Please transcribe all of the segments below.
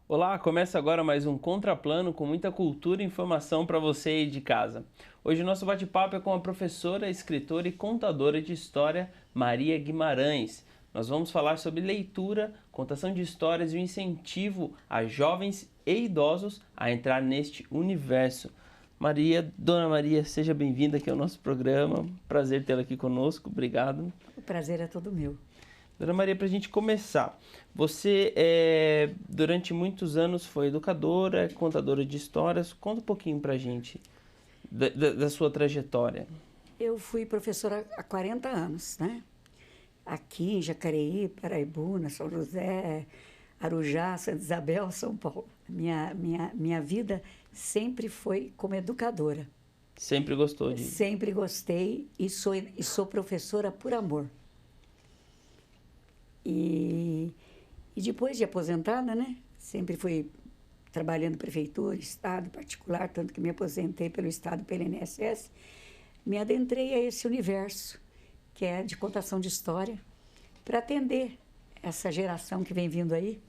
Olá, começa agora mais um Contraplano com muita cultura e informação para você aí de casa. Hoje o nosso bate-papo é com a professora, escritora e contadora de história Maria Guimarães. Nós vamos falar sobre leitura, contação de histórias e o incentivo a jovens e idosos a entrar neste universo. Dona Maria, seja bem-vinda aqui ao nosso programa. Prazer tê-la aqui conosco. Obrigado. O prazer é todo meu. Dona Maria, para a gente começar, você durante muitos anos foi educadora, contadora de histórias. Conta um pouquinho para a gente da sua trajetória. Eu fui professora há 40 anos, né? Aqui em Jacareí, Paraibuna, São José, Arujá, Santa Isabel, São Paulo. Minha vida sempre foi como educadora. Sempre gostou de... Sempre gostei e sou professora por amor. E depois de aposentada, né? Sempre fui trabalhando em prefeitura, estado, particular, tanto que me aposentei pelo estado, pelo INSS. Me adentrei a esse universo, que é de contação de história, para atender essa geração que vem vindo aí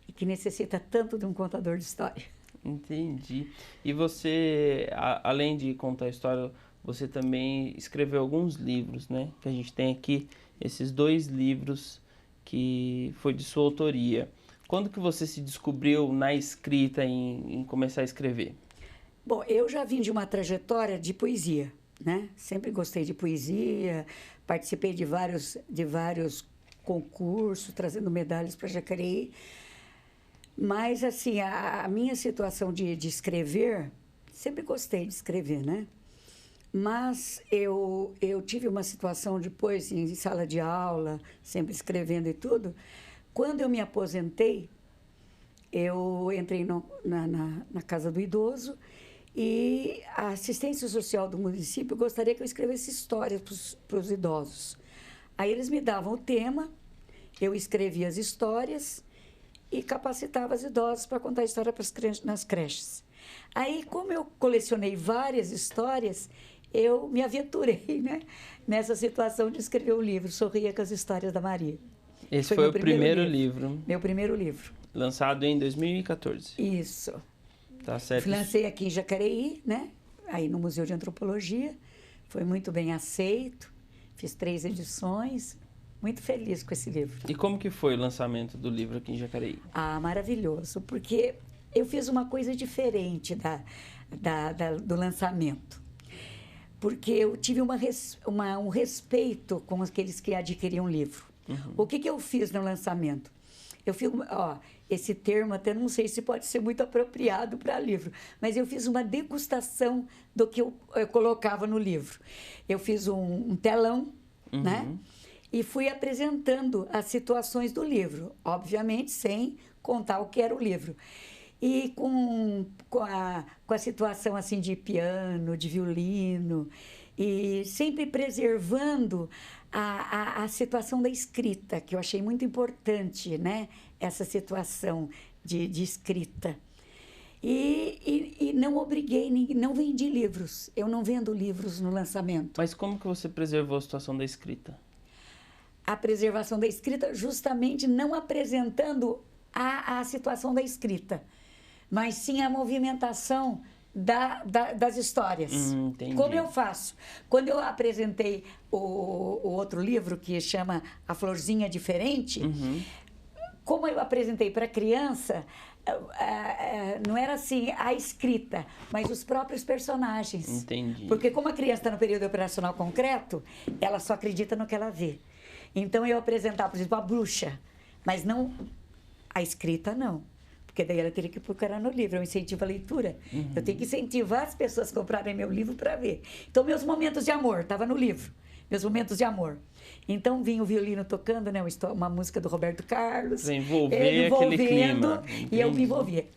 e que necessita tanto de um contador de história. Entendi. E você, além de contar história, você também escreveu alguns livros, né? Que a gente tem aqui, esses 2 livros que foi de sua autoria. Quando que você se descobriu na escrita, em começar a escrever? Bom, eu já vim de uma trajetória de poesia, né? Sempre gostei de poesia, participei de vários concursos, trazendo medalhas para Jacareí. Mas, assim, a minha situação de escrever, sempre gostei de escrever, né? Mas eu tive uma situação depois, em sala de aula, sempre escrevendo e tudo. Quando eu me aposentei, eu entrei na casa do idoso e a assistência social do município gostaria que eu escrevesse histórias para os idosos. Aí eles me davam o tema, eu escrevia as histórias e capacitava os idosos para contar a história nas creches. Aí, como eu colecionei várias histórias, eu me aventurei, né, nessa situação de escrever um livro, Sorria com as Histórias da Maria. Esse foi o primeiro livro. Meu primeiro livro. Lançado em 2014. Isso. Tá certo. Lancei aqui em Jacareí, né, aí no Museu de Antropologia. Foi muito bem aceito. Fiz 3 edições. Muito feliz com esse livro. E como que foi o lançamento do livro aqui em Jacareí? Ah, maravilhoso, porque eu fiz uma coisa diferente do lançamento. Porque eu tive um respeito com aqueles que adquiriam o livro. Uhum. O que eu fiz no lançamento? Eu fiz, esse termo até não sei se pode ser muito apropriado para livro, mas eu fiz uma degustação do que eu colocava no livro. Eu fiz um telão, uhum, né? E fui apresentando as situações do livro, obviamente sem contar o que era o livro. E com a situação assim de piano, de violino, e sempre preservando a situação da escrita, que eu achei muito importante, né? Essa situação de escrita. E não obriguei, não vendi livros. Eu não vendo livros no lançamento. Mas como que você preservou a situação da escrita? A preservação da escrita justamente não apresentando a situação da escrita, mas sim a movimentação das histórias. Entendi. Como eu faço? Quando eu apresentei o outro livro, que chama A Florzinha Diferente, uhum, como eu apresentei para criança, não era assim a escrita, mas os próprios personagens. Entendi. Porque como a criança está no período operacional concreto, ela só acredita no que ela vê. Então eu apresentava, por exemplo, a bruxa, mas não a escrita, não. Porque daí ela teria que procurar no livro, eu incentivo a leitura. Uhum. Eu tenho que incentivar as pessoas a comprarem meu livro para ver. Então, meus momentos de amor, estava no livro. Meus momentos de amor. Então, vinha o violino tocando, né, uma música do Roberto Carlos. Pra envolver aquele clima. E eu me envolvia.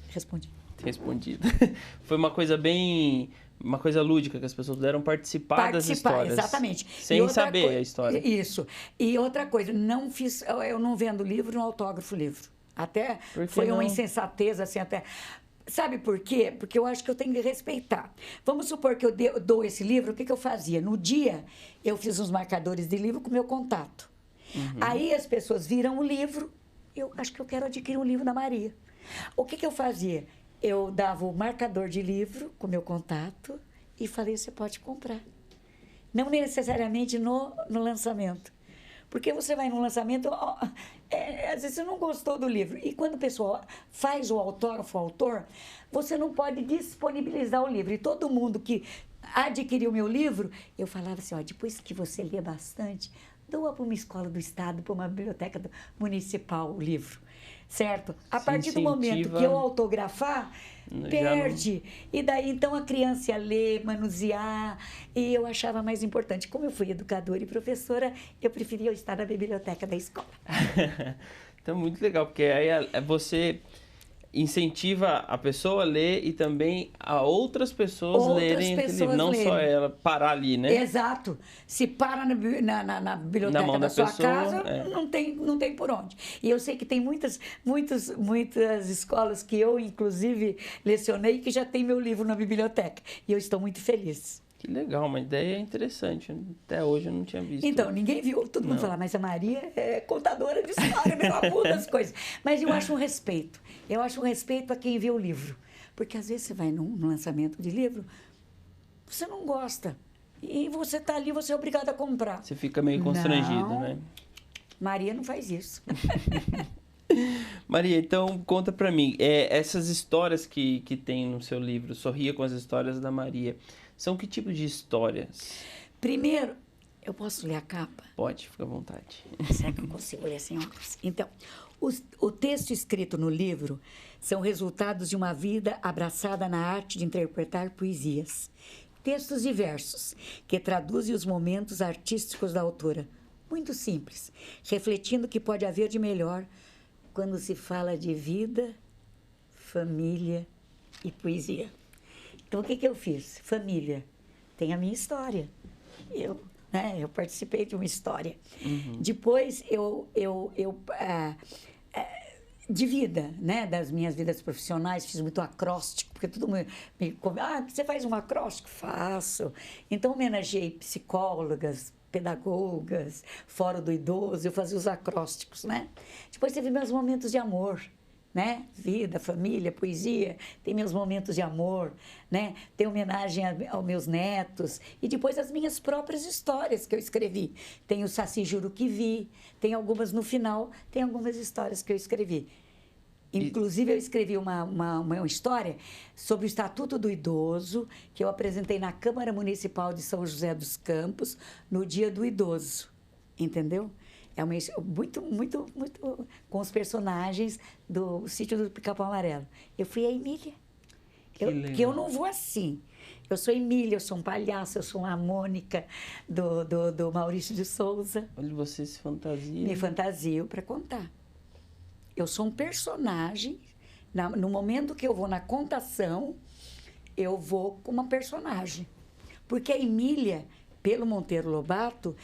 Respondi. Respondido. Foi uma coisa lúdica, que as pessoas puderam participar das histórias. Exatamente. Sem saber a história. Isso. E outra coisa, eu não vendo livro, não autógrafo livro. Até foi uma insensatez, assim, até... Sabe por quê? Porque eu acho que eu tenho que respeitar. Vamos supor que eu dou esse livro, o que eu fazia? No dia, eu fiz uns marcadores de livro com o meu contato. Uhum. Aí as pessoas viram o livro eu acho que eu quero adquirir um livro da Maria. O que eu fazia? Eu dava o marcador de livro com meu contato e falei, você pode comprar. Não necessariamente no lançamento. Porque você vai no lançamento, às vezes você não gostou do livro. E quando o pessoal faz o autor, você não pode disponibilizar o livro. E todo mundo que adquiriu o meu livro, eu falava assim, depois que você lê bastante, doa para uma escola do Estado, para uma biblioteca municipal o livro. Certo? A partir do momento que eu autografar, perde. E daí, então, a criança ia ler, manusear, e eu achava mais importante. Como eu fui educadora e professora, eu preferia estar na biblioteca da escola. Então, muito legal, porque aí você incentiva a pessoa a ler e também a outras pessoas lerem aquele livro, não só ela parar ali, né? Exato. Se para na biblioteca da sua casa, não tem por onde. E eu sei que tem muitas escolas que eu, inclusive, lecionei que já tem meu livro na biblioteca. E eu estou muito feliz. Que legal, uma ideia interessante. Até hoje eu não tinha visto. Então, ninguém viu. Todo mundo fala, mas a Maria é contadora de história, ela muda as coisas. Mas eu acho um respeito. Eu acho um respeito a quem vê o livro. Porque às vezes você vai num lançamento de livro, você não gosta. E você está ali, você é obrigado a comprar. Você fica meio constrangido, né? Maria não faz isso. Maria, então conta pra mim. Essas histórias que tem no seu livro, Sorria com as Histórias da Maria, são que tipo de histórias? Primeiro, eu posso ler a capa? Pode, fica à vontade. Será que eu consigo ler sem óculos? Então, o texto escrito no livro são resultados de uma vida abraçada na arte de interpretar poesias. Textos e versos que traduzem os momentos artísticos da autora. Muito simples, refletindo o que pode haver de melhor quando se fala de vida, família e poesia. Então, o que eu fiz? Família. Tem a minha história. Eu participei de uma história. Uhum. Depois, de vida, né? Das minhas vidas profissionais, fiz muito acróstico, porque todo mundo me convidava, você faz um acróstico? Faço. Então, homenageei psicólogas, pedagogas, Fórum do Idoso, eu fazia os acrósticos, né? Depois teve meus momentos de amor, né? Vida, família, poesia, tem meus momentos de amor, né? Tem homenagem aos meus netos e depois as minhas próprias histórias que eu escrevi. Tem o Saci Juruquivi, tem algumas no final, tem algumas histórias que eu escrevi. Inclusive, eu escrevi uma história sobre o Estatuto do Idoso, que eu apresentei na Câmara Municipal de São José dos Campos, no Dia do Idoso, entendeu? É uma muito com os do Sítio do Pica-Pau Amarelo. Eu fui a Emília. Que eu não vou assim. Eu sou Emília, eu sou um palhaço, eu sou uma Mônica do Maurício de Souza. Olha, você se fantasia. Me fantasio para contar. Eu sou um personagem. No momento que eu vou na contação, eu vou com uma personagem. Porque a Emília, pelo Monteiro Lobato,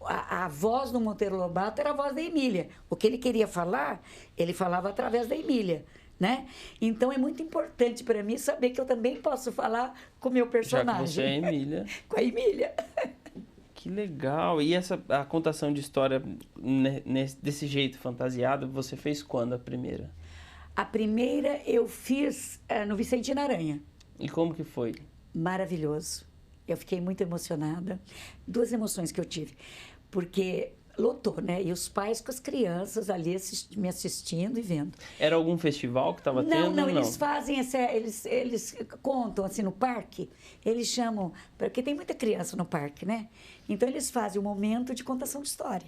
a voz do Monteiro Lobato era a voz da Emília. O que ele queria falar, ele falava através da Emília, né? Então, é muito importante para mim saber que eu também posso falar com o meu personagem. Já que você é a Emília. Com a Emília. Que legal! E a contação de história desse jeito fantasiado, você fez quando a primeira? A primeira eu fiz no Vicentino Aranha. E como que foi? Maravilhoso. Eu fiquei muito emocionada. Duas emoções que eu tive. Porque lotou, né? E os pais com as crianças ali me assistindo e vendo. Era algum festival que estava tendo? Não, eles fazem, eles contam assim no parque, eles chamam, porque tem muita criança no parque, né? Então eles fazem um momento de contação de história.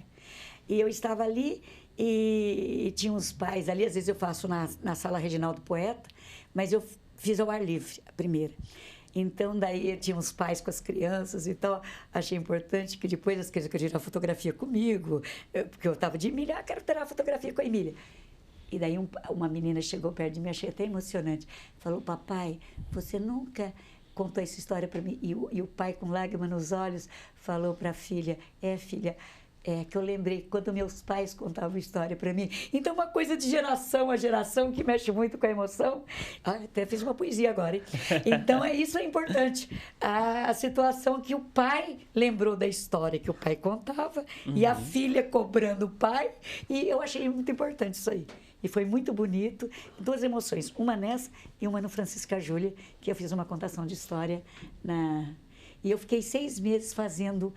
E eu estava ali e tinha uns pais ali, às vezes eu faço na Sala Reginaldo Poeta, mas eu fiz ao ar livre, a primeira. Então, daí tinha uns pais com as crianças, então achei importante que depois as crianças queriam tirar fotografia comigo, porque eu estava de Emília, quero tirar fotografia com a Emília. E daí uma menina chegou perto de mim, achei até emocionante, falou, papai, você nunca contou essa história para mim? E o pai, com lágrima nos olhos, falou para a filha, filha, É que eu lembrei quando meus pais contavam história para mim. Então, uma coisa de geração a geração que mexe muito com a emoção. Ah, até fiz uma poesia agora, hein? Então, isso é importante. A situação que o pai lembrou da história que o pai contava e a filha cobrando o pai. E eu achei muito importante isso aí. E foi muito bonito. Duas emoções, uma nessa e uma no Francisca Júlia, que eu fiz uma contação de história E eu fiquei 6 meses fazendo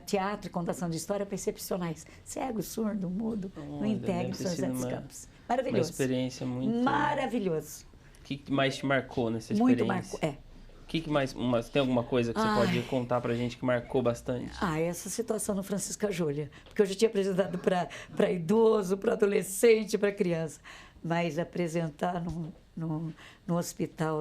teatro e contação de história para excepcionais. Cego, surdo, mudo, no Integre, São José dos Campos. Maravilhoso. Uma experiência muito... Maravilhoso. O que mais te marcou nessa experiência? Muito marcou, O que mais... Tem alguma coisa que você pode contar pra gente que marcou bastante? Essa situação no Francisca Júlia. Porque eu já tinha apresentado para idoso, para adolescente, para criança. Mas apresentar no hospital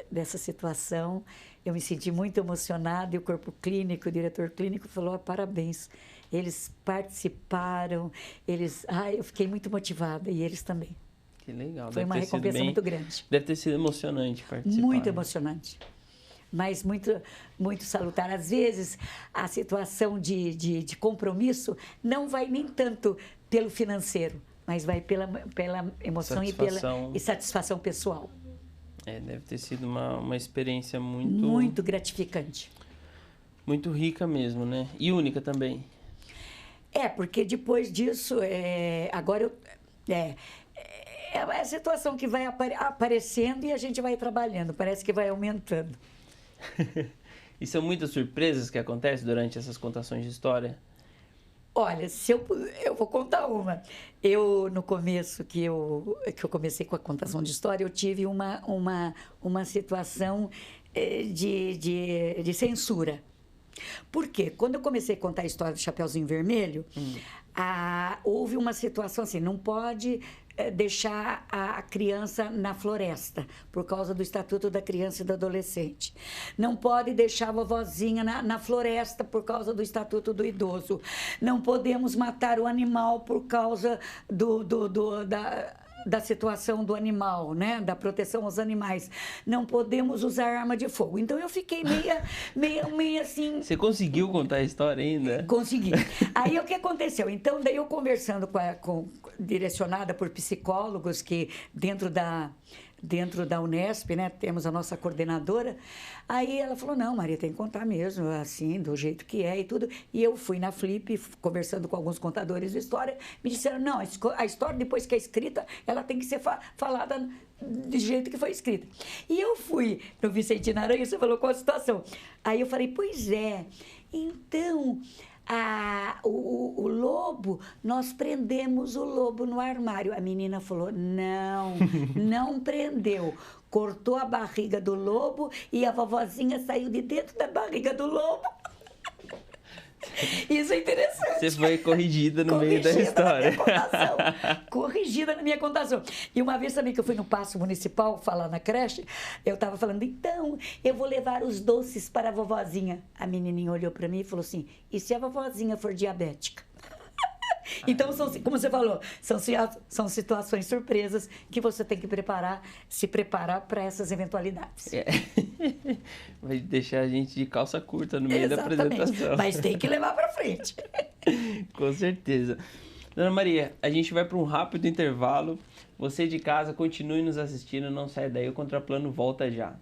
dessa situação, eu me senti muito emocionada e o corpo clínico, o diretor clínico falou, parabéns, eles participaram, eu fiquei muito motivada e eles também. Que legal. Foi uma recompensa muito grande. Deve ter sido emocionante participar. Muito emocionante, mas muito, muito salutar. Às vezes, a situação de compromisso não vai nem tanto pelo financeiro, mas vai pela emoção e satisfação pessoal. Deve ter sido uma experiência muito... Muito gratificante. Muito rica mesmo, né? E única também. Porque depois disso, agora é a situação que vai aparecendo e a gente vai trabalhando, parece que vai aumentando. E são muitas surpresas que acontecem durante essas contações de história? Olha, eu vou contar uma. No começo que eu comecei com a contação de história, eu tive uma situação de censura. Por quê? Quando eu comecei a contar a história do Chapeuzinho Vermelho, houve uma situação assim, não pode deixar a criança na floresta, por causa do Estatuto da Criança e do Adolescente. Não pode deixar a vovozinha na floresta, por causa do Estatuto do Idoso. Não podemos matar o animal por causa da situação do animal, né? Da proteção aos animais. Não podemos usar arma de fogo. Então, eu fiquei meio assim... Você conseguiu contar a história ainda? Consegui. Aí, o que aconteceu? Então, daí eu conversando direcionada por psicólogos que dentro da Unesp, né, temos a nossa coordenadora, aí ela falou, não, Maria, tem que contar mesmo, assim, do jeito que é e tudo. E eu fui na Flip, conversando com alguns contadores de história, me disseram, não, a história, depois que é escrita, ela tem que ser falada do jeito que foi escrita. E eu fui no Vicentino Aranha, você falou qual a situação. Aí eu falei, pois é, então... o lobo, nós prendemos o lobo no armário. A menina falou, não prendeu. Cortou a barriga do lobo e a vovozinha saiu de dentro da barriga do lobo. Isso é interessante. Você foi corrigida no meio da história. Corrigida na minha contação. E uma vez também que eu fui no Paço Municipal falar na creche, eu estava falando, então, eu vou levar os doces para a vovozinha. A menininha olhou para mim e falou assim, e se a vovozinha for diabética? Então, como você falou, são situações surpresas que você tem que se preparar para essas eventualidades. Vai deixar a gente de calça curta no meio da apresentação. Mas tem que levar para frente. Com certeza. Dona Maria, a gente vai para um rápido intervalo. Você de casa, continue nos assistindo, não saia daí, o Contraplano volta já.